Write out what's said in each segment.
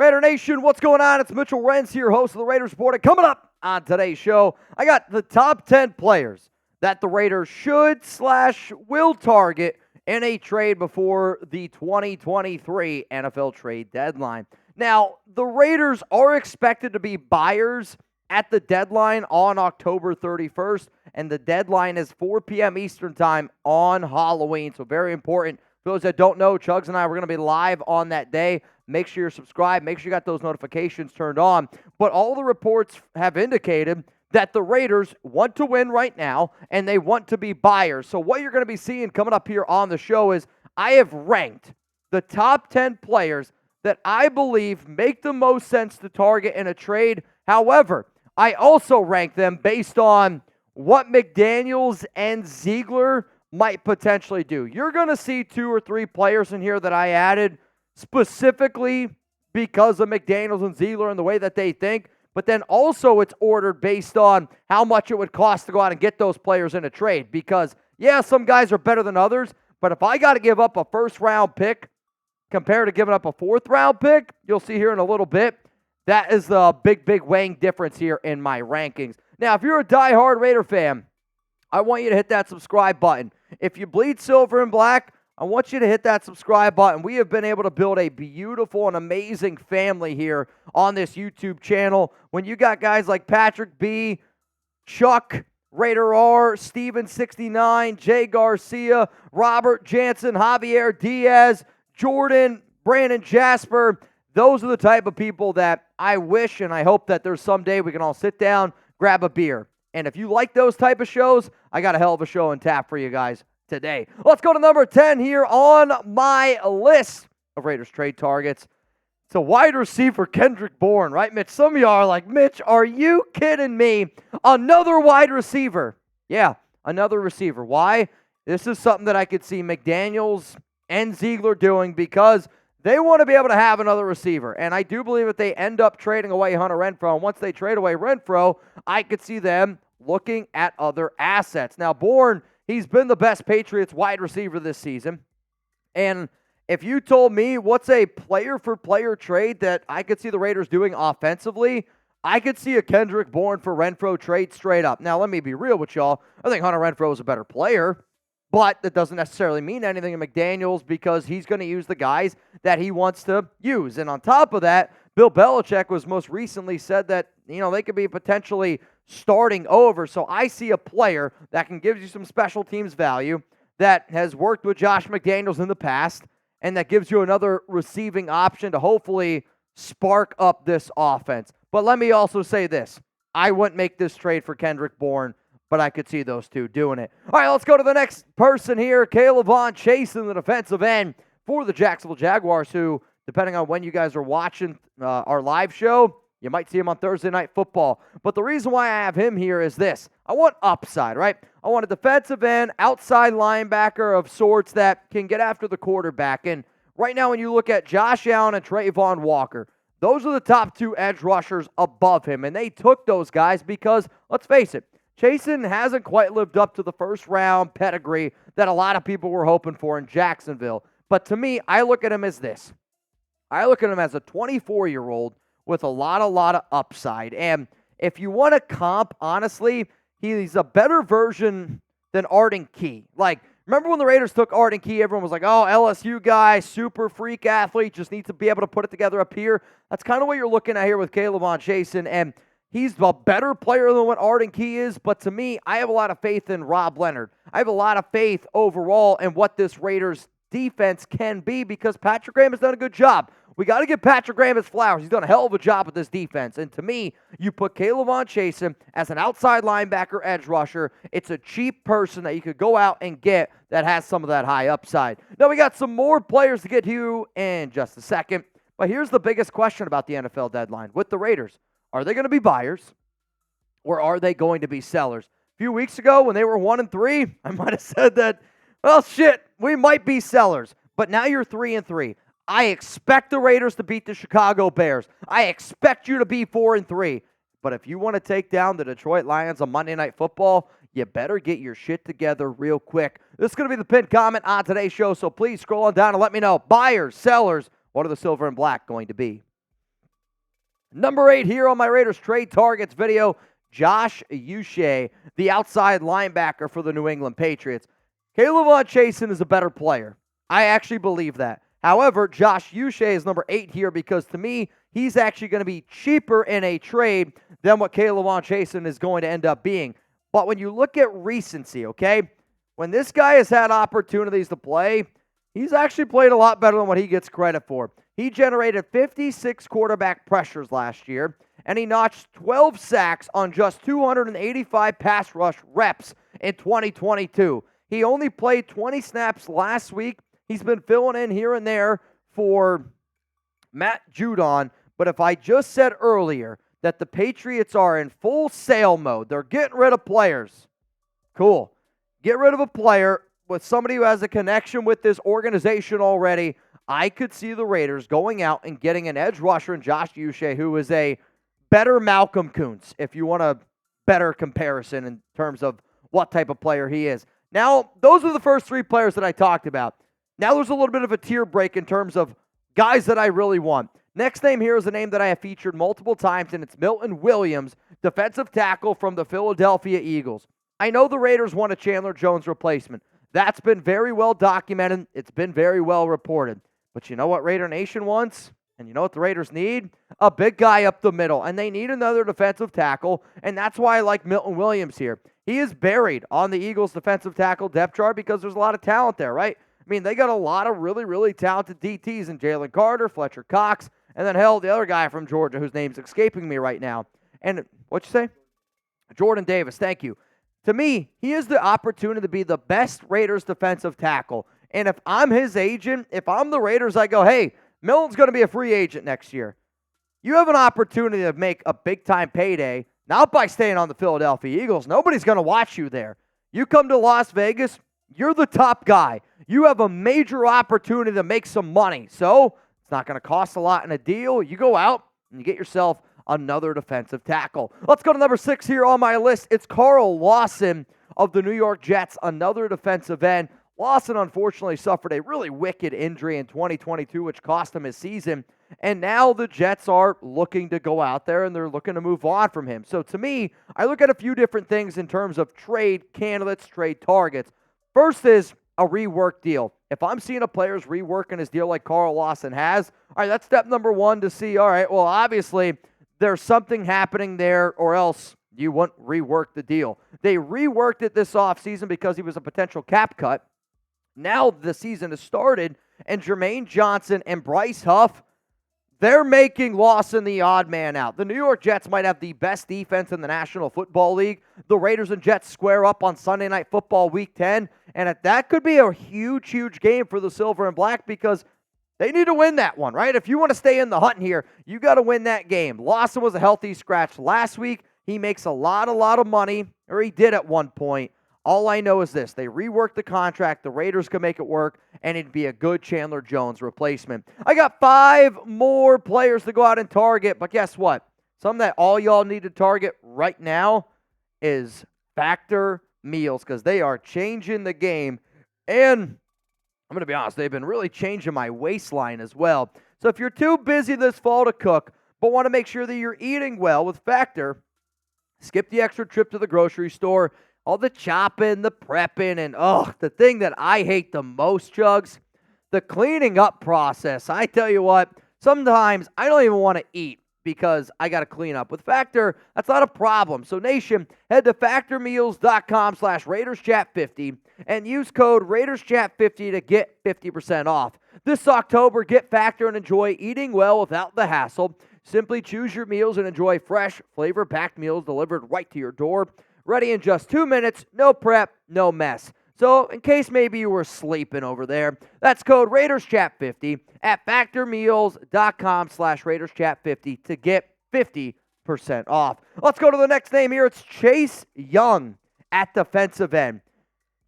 Raider Nation, what's going on? It's Mitchell Renz here, host of the Raiders Report. And coming up on today's show, I got the top 10 players that the Raiders should/will target in a trade before the 2023 NFL trade deadline. Now, the Raiders are expected to be buyers at the deadline on October 31st, and the deadline is 4 p.m. Eastern time on Halloween, so very important. For those that don't know, Chugs and I were going to be live on that day. Make sure you're subscribed. Make sure you got those notifications turned on. But all the reports have indicated that the Raiders want to win right now, and they want to be buyers. So what you're going to be seeing coming up here on the show is I have ranked the top 10 players that I believe make the most sense to target in a trade. However, I also rank them based on what McDaniels and Ziegler might potentially do. You're going to see 2 or 3 players in here that I added specifically because of McDaniels and Ziegler and the way that they think, but then also it's ordered based on how much it would cost to go out and get those players in a trade. Because, yeah, some guys are better than others, but if I got to give up a first-round pick compared to giving up a 4th-round pick, you'll see here in a little bit, that is the big weighing difference here in my rankings. Now, if you're a diehard Raider fan, I want you to hit that subscribe button. If you bleed silver and black, I want you to hit that subscribe button. We have been able to build a beautiful and amazing family here on this YouTube channel. When you got guys like Patrick B., Chuck, Raider R, Steven69, Jay Garcia, Robert Jansen, Javier Diaz, Jordan, Brandon Jasper, those are the type of people that I wish and I hope that there's someday we can all sit down, grab a beer. And if you like those type of shows, I got a hell of a show in tap for you guys today. Let's go to number 10 here on my list of Raiders trade targets. It's a wide receiver, Kendrick Bourne, right, Mitch? Some of y'all are like, Mitch, are you kidding me? Another wide receiver. Yeah, another receiver. Why? This is something that I could see McDaniels and Ziegler doing because they want to be able to have another receiver. And I do believe that they end up trading away Hunter Renfrow. And once they trade away Renfrow, I could see them looking at other assets. Now, Bourne, he's been the best Patriots wide receiver this season. And if you told me what's a player-for-player trade that I could see the Raiders doing offensively, I could see a Kendrick Bourne for Renfrow trade straight up. Now, let me be real with y'all. I think Hunter Renfrow is a better player, but that doesn't necessarily mean anything to McDaniels because he's going to use the guys that he wants to use. And on top of that, Bill Belichick was most recently said that, they could be potentially starting over. So I see a player that can give you some special teams value, that has worked with Josh McDaniels in the past, and that gives you another receiving option to hopefully spark up this offense. But let me also say this. I wouldn't make this trade for Kendrick Bourne, but I could see those two doing it. All right, let's go to the next person here. Chaisson, the defensive end for the Jacksonville Jaguars, who, depending on when you guys are watching our live show, you might see him on Thursday Night Football. But the reason why I have him here is this. I want upside, right? I want a defensive end, outside linebacker of sorts that can get after the quarterback. And right now when you look at Josh Allen and Trayvon Walker, those are the top 2 edge rushers above him. And they took those guys because, let's face it, Chaisson hasn't quite lived up to the first-round pedigree that a lot of people were hoping for in Jacksonville. But to me, I look at him as this. I look at him as a 24-year-old with a lot of upside. And if you want to comp, honestly, he's a better version than Arden Key. Like, remember when the Raiders took Arden Key, everyone was like, oh, LSU guy, super freak athlete, just needs to be able to put it together up here. That's kind of what you're looking at here with Chaisson. And he's a better player than what Arden Key is, but to me, I have a lot of faith in Rob Leonard. I have a lot of faith overall in what this Raiders defense can be because Patrick Graham has done a good job. We got to give Patrick Graham his flowers. He's done a hell of a job with this defense. And to me, you put Chaisson as an outside linebacker edge rusher. It's a cheap person that you could go out and get that has some of that high upside. Now, we got some more players to get to in just a second. But here's the biggest question about the NFL deadline with the Raiders. Are they going to be buyers or are they going to be sellers? A few weeks ago when they were 1-3, I might have said that, well, shit, we might be sellers. But now you're 3-3. I expect the Raiders to beat the Chicago Bears. I expect you to be 4-3. But if you want to take down the Detroit Lions on Monday Night Football, you better get your shit together real quick. This is going to be the pinned comment on today's show, so please scroll on down and let me know. Buyers, sellers, what are the silver and black going to be? Number 8 here on my Raiders trade targets video, Josh Uche, the outside linebacker for the New England Patriots. K'Lavon Chaisson is a better player. I actually believe that. However, Josh Uche is number 8 here because to me, he's actually going to be cheaper in a trade than what K'Lavon Chaisson is going to end up being. But when you look at recency, okay, when this guy has had opportunities to play, he's actually played a lot better than what he gets credit for. He generated 56 quarterback pressures last year, and he notched 12 sacks on just 285 pass rush reps in 2022. He only played 20 snaps last week. He's been filling in here and there for Matt Judon, but if I just said earlier that the Patriots are in full sale mode, they're getting rid of players. Cool. Get rid of a player with somebody who has a connection with this organization already. I could see the Raiders going out and getting an edge rusher in Josh Uche, who is a better Malcolm Kuntz, if you want a better comparison in terms of what type of player he is. Now, those are the first 3 players that I talked about. Now there's a little bit of a tier break in terms of guys that I really want. Next name here is a name that I have featured multiple times, and it's Milton Williams, defensive tackle from the Philadelphia Eagles. I know the Raiders want a Chandler Jones replacement. That's been very well documented. It's been very well reported. But you know what Raider Nation wants? And you know what the Raiders need? A big guy up the middle. And they need another defensive tackle. And that's why I like Milton Williams here. He is buried on the Eagles' defensive tackle depth chart because there's a lot of talent there, right? I mean, they got a lot of really, really talented DTs in Jalen Carter, Fletcher Cox, and then hell, the other guy from Georgia whose name's escaping me right now. And what'd you say? Jordan Davis, thank you. To me, he has the opportunity to be the best Raiders defensive tackle. And if I'm his agent, if I'm the Raiders, I go, hey, Milton's going to be a free agent next year. You have an opportunity to make a big-time payday, not by staying on the Philadelphia Eagles. Nobody's going to watch you there. You come to Las Vegas, you're the top guy. You have a major opportunity to make some money. So it's not going to cost a lot in a deal. You go out and you get yourself another defensive tackle. Let's go to number 6 here on my list. It's Carl Lawson of the New York Jets, another defensive end. Lawson, unfortunately, suffered a really wicked injury in 2022, which cost him his season. And now the Jets are looking to go out there, and they're looking to move on from him. So to me, I look at a few different things in terms of trade candidates, trade targets. First is a rework deal. If I'm seeing a player's reworking his deal like Carl Lawson has, all right, that's step number 1 to see, all right, well, obviously there's something happening there or else you wouldn't rework the deal. They reworked it this offseason because he was a potential cap cut. Now the season has started, and Jermaine Johnson and Bryce Huff, they're making Lawson the odd man out. The New York Jets might have the best defense in the National Football League. The Raiders and Jets square up on Sunday Night Football Week 10, and that could be a huge, huge game for the Silver and Black because they need to win that one, right? If you want to stay in the hunt here, you got to win that game. Lawson was a healthy scratch last week. He makes a lot of money, or he did at one point. All I know is this. They reworked the contract. The Raiders could make it work, and it'd be a good Chandler Jones replacement. I got 5 more players to go out and target, but guess what? Something that all y'all need to target right now is Factor Meals because they are changing the game, and I'm going to be honest, they've been really changing my waistline as well. So if you're too busy this fall to cook, but want to make sure that you're eating well with Factor, skip the extra trip to the grocery store, all the chopping, the prepping, and the thing that I hate the most, Chugs, the cleaning up process. I tell you what, sometimes I don't even want to eat because I got to clean up. With Factor, that's not a problem. So Nation, head to factormeals.com/RaidersChat50 and use code RaidersChat50 to get 50% off. This October, get Factor and enjoy eating well without the hassle. Simply choose your meals and enjoy fresh, flavor-packed meals delivered right to your door. Ready in just 2 minutes, no prep, no mess. So in case maybe you were sleeping over there, that's code RaidersChat50 at factormeals.com/RaidersChat50 to get 50% off. Let's go to the next name here. It's Chase Young at defensive end.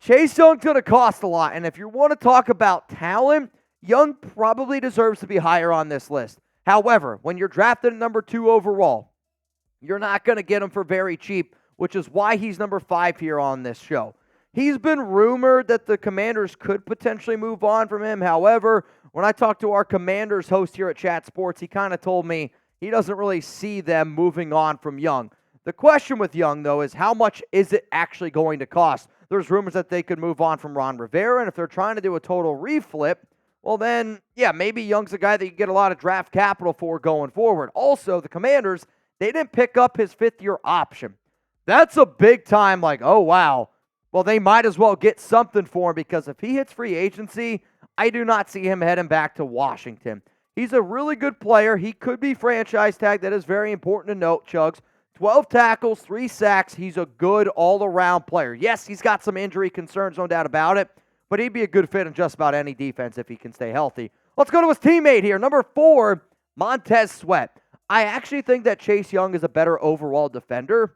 Chase Young's going to cost a lot, and if you want to talk about talent, Young probably deserves to be higher on this list. However, when you're drafted at number 2 overall, you're not going to get him for very cheap, which is why he's number 5 here on this show. He's been rumored that the Commanders could potentially move on from him. However, when I talked to our Commanders host here at Chat Sports, he kind of told me he doesn't really see them moving on from Young. The question with Young, though, is how much is it actually going to cost? There's rumors that they could move on from Ron Rivera, and if they're trying to do a total reflip, well then, yeah, maybe Young's a guy that you get a lot of draft capital for going forward. Also, the Commanders, they didn't pick up his fifth-year option. That's a big time, like, oh, wow. Well, they might as well get something for him because if he hits free agency, I do not see him heading back to Washington. He's a really good player. He could be franchise tag. That is very important to note, Chugs. 12 tackles, 3 sacks. He's a good all-around player. Yes, he's got some injury concerns, no doubt about it, but he'd be a good fit in just about any defense if he can stay healthy. Let's go to his teammate here. Number 4, Montez Sweat. I actually think that Chaisson is a better overall defender.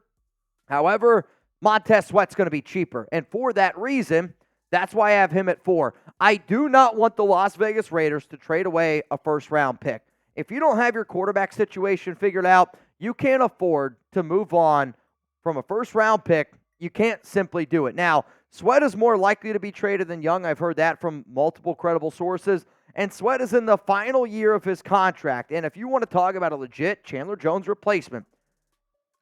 However, Montez Sweat's going to be cheaper, and for that reason, that's why I have him at 4. I do not want the Las Vegas Raiders to trade away a first-round pick. If you don't have your quarterback situation figured out, you can't afford to move on from a first-round pick. You can't simply do it. Now, Sweat is more likely to be traded than Young. I've heard that from multiple credible sources. And Sweat is in the final year of his contract. And if you want to talk about a legit Chandler Jones replacement,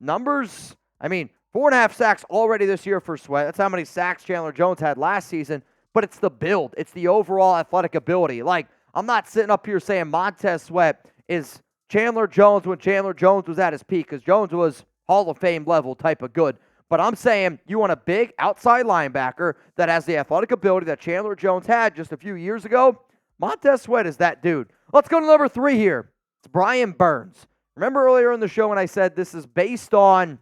numbers, 4.5 sacks already this year for Sweat. That's how many sacks Chandler Jones had last season. But it's the build. It's the overall athletic ability. Like, I'm not sitting up here saying Montez Sweat is Chandler Jones when Chandler Jones was at his peak, because Jones was Hall of Fame level type of good. But I'm saying you want a big outside linebacker that has the athletic ability that Chandler Jones had just a few years ago. Montez Sweat is that dude. Let's go to number 3 here. It's Brian Burns. Remember earlier in the show when I said this is based on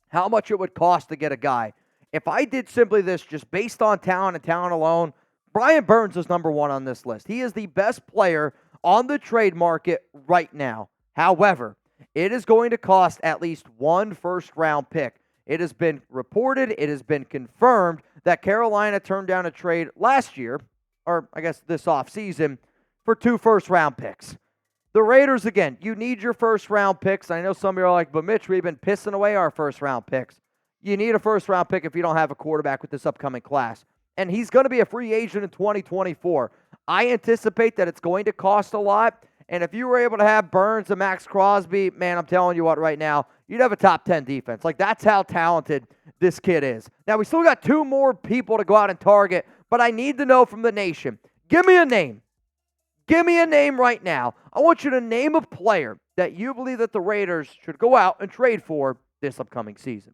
how much it would cost to get a guy. If I did simply this just based on talent and talent alone, Brian Burns is number 1 on this list. He is the best player on the trade market right now. However, it is going to cost at least 1 first-round pick. It has been reported, it has been confirmed that Carolina turned down a trade last year, or I guess this offseason, for 2 first-round picks. The Raiders, again, you need your first-round picks. I know some of you are like, but Mitch, we've been pissing away our first-round picks. You need a first-round pick if you don't have a quarterback with this upcoming class. And he's going to be a free agent in 2024. I anticipate that it's going to cost a lot. And if you were able to have Burns and Max Crosby, man, I'm telling you what right now, you'd have a top 10 defense. Like, that's how talented this kid is. Now, we still got 2 more people to go out and target, but I need to know from the nation. Give me a name. Give me a name right now. I want you to name a player that you believe that the Raiders should go out and trade for this upcoming season.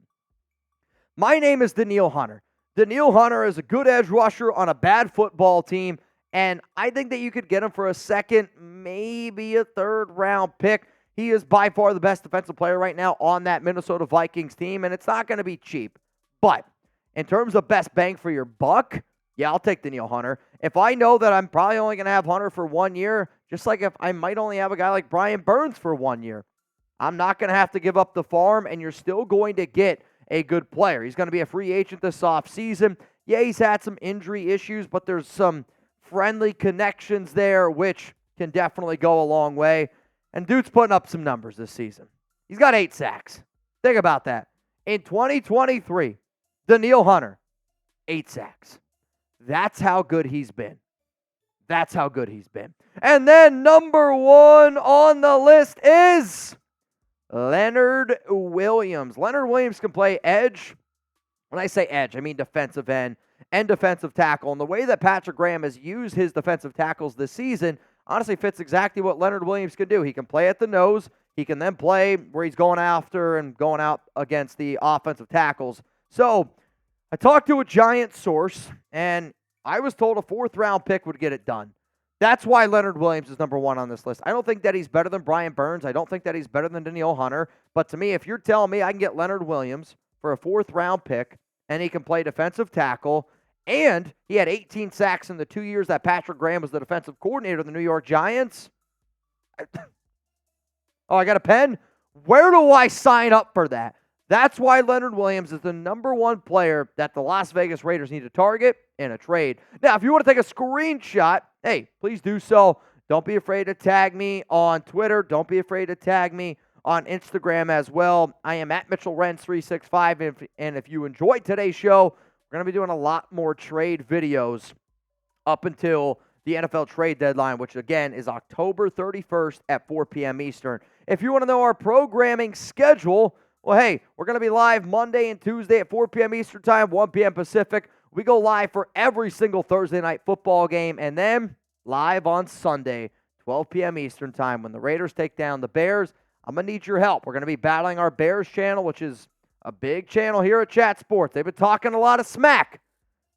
My name is Denil Hunter. Denil Hunter is a good edge rusher on a bad football team, and I think that you could get him for a second, maybe a third-round pick. He is by far the best defensive player right now on that Minnesota Vikings team, and it's not going to be cheap. But in terms of best bang for your buck, yeah, I'll take Denil Hunter. If I know that I'm probably only going to have Hunter for 1 year, just like if I might only have a guy like Brian Burns for 1 year, I'm not going to have to give up the farm, and you're still going to get a good player. He's going to be a free agent this offseason. Yeah, he's had some injury issues, but there's some friendly connections there, which can definitely go a long way. And dude's putting up some numbers this season. He's got 8 sacks. Think about that. In 2023, Denil Hunter, 8 sacks. That's how good he's been. That's how good he's been. And then number 1 on the list is Leonard Williams. Leonard Williams can play edge. When I say edge, I mean defensive end and defensive tackle. And the way that Patrick Graham has used his defensive tackles this season honestly fits exactly what Leonard Williams can do. He can play at the nose. He can then play where he's going after and going out against the offensive tackles. So I talked to a Giant source, and I was told a 4th-round pick would get it done. That's why Leonard Williams is number 1 on this list. I don't think that he's better than Brian Burns. I don't think that he's better than Danielle Hunter. But to me, if you're telling me I can get Leonard Williams for a 4th-round pick, and he can play defensive tackle, and he had 18 sacks in the 2 years that Patrick Graham was the defensive coordinator of the New York Giants. Oh, I got a pen? Where do I sign up for that? That's why Leonard Williams is the number 1 player that the Las Vegas Raiders need to target in a trade. Now, if you want to take a screenshot, hey, please do so. Don't be afraid to tag me on Twitter. Don't be afraid to tag me on Instagram as well. I am at Mitchell Renz 365. And if you enjoyed today's show, we're going to be doing a lot more trade videos up until the NFL trade deadline, which again is October 31st at 4 p.m. Eastern. If you want to know our programming schedule, well, hey, we're going to be live Monday and Tuesday at 4 p.m. Eastern Time, 1 p.m. Pacific. We go live for every single Thursday night football game, and then live on Sunday, 12 p.m. Eastern Time, when the Raiders take down the Bears. I'm going to need your help. We're going to be battling our Bears channel, which is a big channel here at Chat Sports. They've been talking a lot of smack.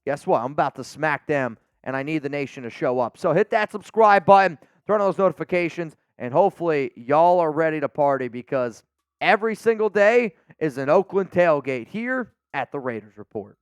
Guess what? I'm about to smack them, and I need the nation to show up. So hit that subscribe button, turn on those notifications, and hopefully y'all are ready to party, because every single day is an Oakland tailgate here at the Raiders Report.